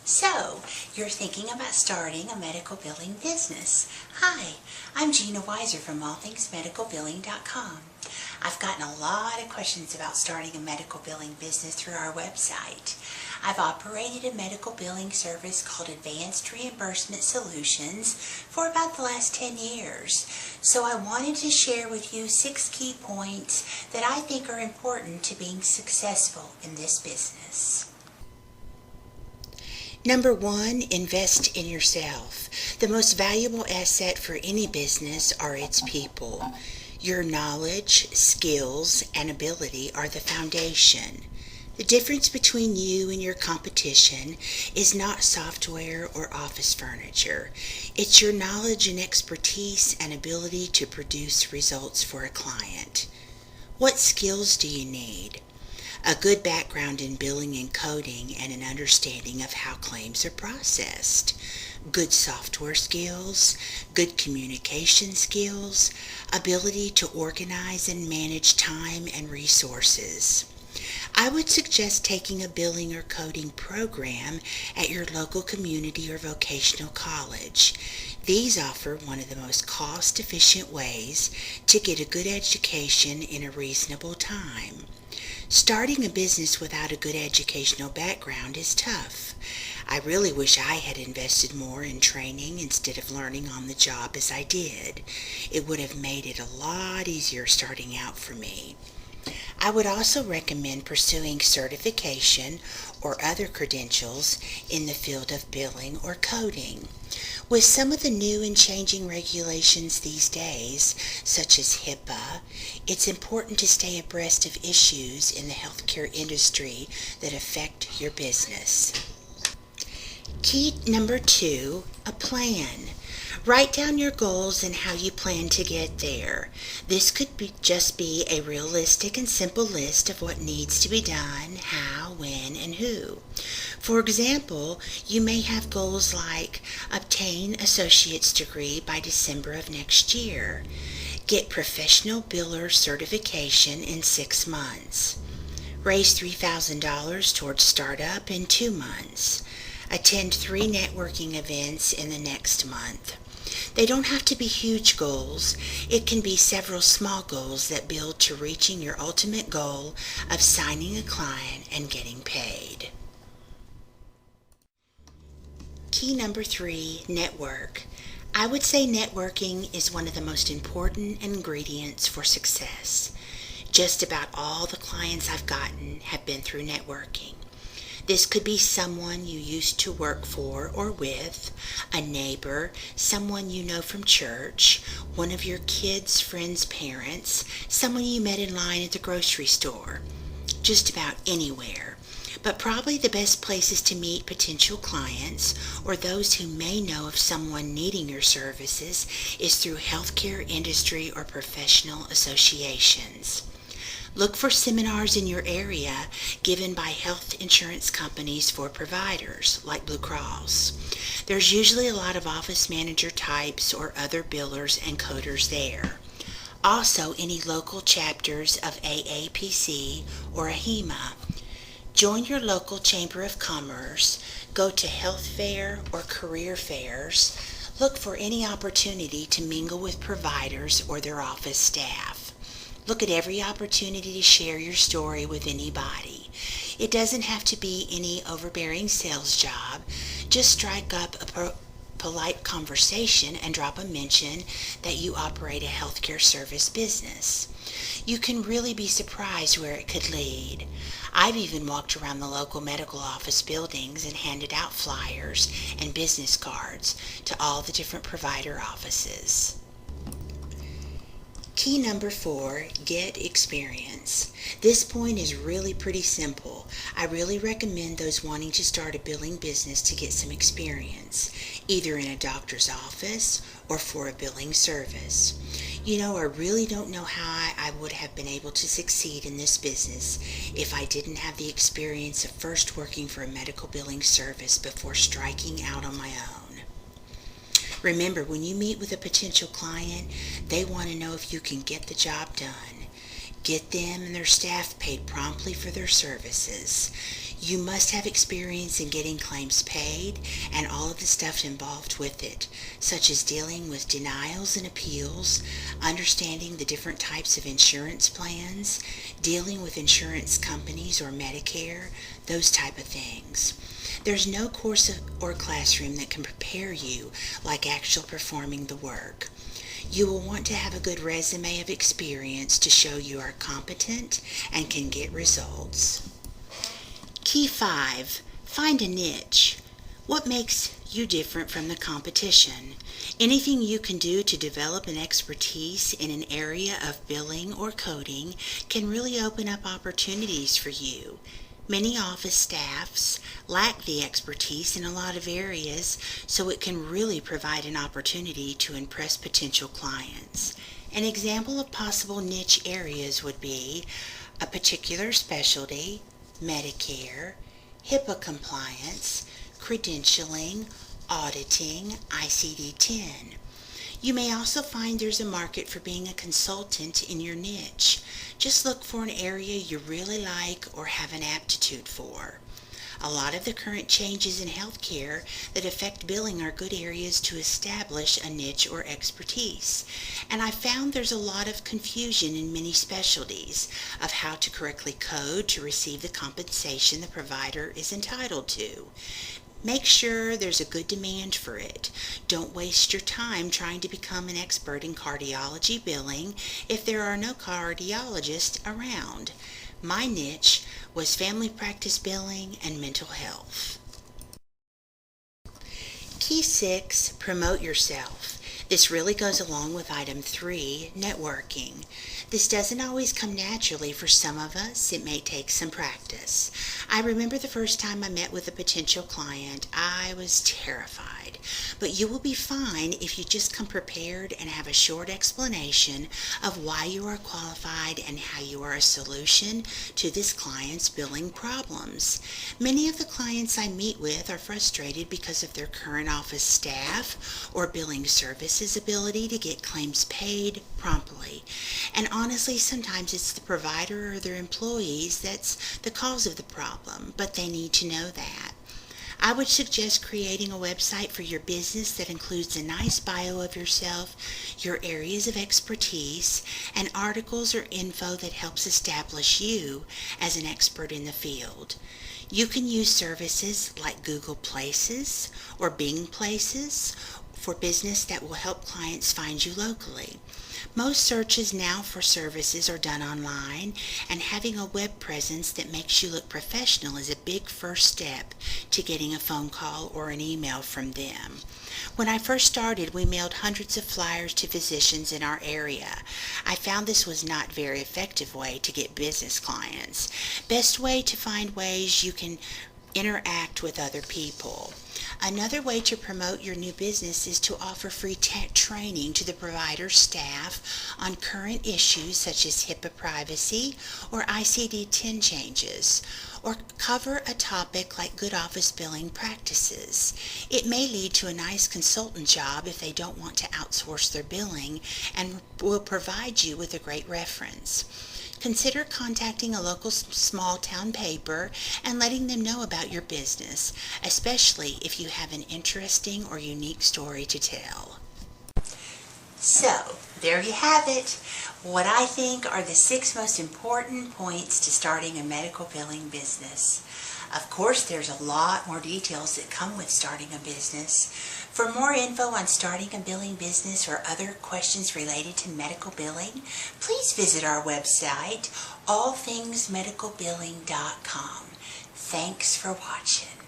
So, you're thinking about starting a medical billing business. Hi, I'm Gina Weiser from allthingsmedicalbilling.com. I've gotten a lot of questions about starting a medical billing business through our website. I've operated a medical billing service called Advanced Reimbursement Solutions for about the last 10 years. So I wanted to share with you 6 key points that I think are important to being successful in this business. Number 1, invest in yourself. The most valuable asset for any business are its people. Your knowledge, skills, and ability are the foundation. The difference between you and your competition is not software or office furniture. It's your knowledge and expertise and ability to produce results for a client. What skills do you need? A good background in billing and coding and an understanding of how claims are processed. Good software skills, good communication skills, ability to organize and manage time and resources. I would suggest taking a billing or coding program at your local community or vocational college. These offer one of the most cost-efficient ways to get a good education in a reasonable time. Starting a business without a good educational background is tough. I really wish I had invested more in training instead of learning on the job as I did. It would have made it a lot easier starting out for me. I would also recommend pursuing certification or other credentials in the field of billing or coding. With some of the new and changing regulations these days, such as HIPAA, it's important to stay abreast of issues in the healthcare industry that affect your business. Key number 2, a plan. Write down your goals and how you plan to get there. This could just be a realistic and simple list of what needs to be done, how, when, and who. For example, you may have goals like obtain associate's degree by December of next year, get professional biller certification in 6 months, raise $3,000 towards startup in 2 months, attend 3 networking events in the next month. They don't have to be huge goals. It can be several small goals that build to reaching your ultimate goal of signing a client and getting paid. Key number 3, network. I would say networking is one of the most important ingredients for success. Just about all the clients I've gotten have been through networking. This could be someone you used to work for or with, a neighbor, someone you know from church, one of your kids' friends' parents, someone you met in line at the grocery store, just about anywhere. But probably the best places to meet potential clients or those who may know of someone needing your services is through healthcare industry or professional associations. Look for seminars in your area given by health insurance companies for providers, like Blue Cross. There's usually a lot of office manager types or other billers and coders there. Also, any local chapters of AAPC or AHIMA. Join your local Chamber of Commerce, go to health fair or career fairs. Look for any opportunity to mingle with providers or their office staff. Look at every opportunity to share your story with anybody. It doesn't have to be any overbearing sales job. Just strike up a polite conversation and drop a mention that you operate a healthcare service business. You can really be surprised where it could lead. I've even walked around the local medical office buildings and handed out flyers and business cards to all the different provider offices. Key number 4, get experience. This point is really pretty simple. I really recommend those wanting to start a billing business to get some experience, either in a doctor's office or for a billing service. I really don't know how I would have been able to succeed in this business if I didn't have the experience of first working for a medical billing service before striking out on my own. Remember, when you meet with a potential client, they want to know if you can get the job done. Get them and their staff paid promptly for their services. You must have experience in getting claims paid and all of the stuff involved with it, such as dealing with denials and appeals, understanding the different types of insurance plans, dealing with insurance companies or Medicare, those type of things. There's no course or classroom that can prepare you like actual performing the work. You will want to have a good resume of experience to show you are competent and can get results. Key 5. Find a niche. What makes you different from the competition? Anything you can do to develop an expertise in an area of billing or coding can really open up opportunities for you. Many office staffs lack the expertise in a lot of areas, so it can really provide an opportunity to impress potential clients. An example of possible niche areas would be a particular specialty, Medicare, HIPAA compliance, credentialing, auditing, ICD-10. You may also find there's a market for being a consultant in your niche. Just look for an area you really like or have an aptitude for. A lot of the current changes in healthcare that affect billing are good areas to establish a niche or expertise. And I found there's a lot of confusion in many specialties of how to correctly code to receive the compensation the provider is entitled to. Make sure there's a good demand for it. Don't waste your time trying to become an expert in cardiology billing if there are no cardiologists around. My niche was family practice billing and mental health. Key 6, promote yourself. This really goes along with item 3, networking. This doesn't always come naturally for some of us. It may take some practice. I remember the first time I met with a potential client, I was terrified. But you will be fine if you just come prepared and have a short explanation of why you are qualified and how you are a solution to this client's billing problems. Many of the clients I meet with are frustrated because of their current office staff or billing services ability to get claims paid promptly. And honestly, sometimes it's the provider or their employees that's the cause of the problem, but they need to know that. I would suggest creating a website for your business that includes a nice bio of yourself, your areas of expertise, and articles or info that helps establish you as an expert in the field. You can use services like Google Places or Bing Places for business that will help clients find you locally. Most searches now for services are done online, and having a web presence that makes you look professional is a big first step to getting a phone call or an email from them. When I first started, we mailed hundreds of flyers to physicians in our area. I found this was not a very effective way to get business clients. Best way to find ways you can interact with other people. Another way to promote your new business is to offer free training to the provider staff on current issues such as HIPAA privacy or ICD-10 changes, or cover a topic like good office billing practices. It may lead to a nice consultant job if they don't want to outsource their billing and will provide you with a great reference. Consider contacting a local small town paper and letting them know about your business, especially if you have an interesting or unique story to tell. So, there you have it. What I think are the 6 most important points to starting a medical billing business. Of course, there's a lot more details that come with starting a business. For more info on starting a billing business or other questions related to medical billing, please visit our website, allthingsmedicalbilling.com. Thanks for watching.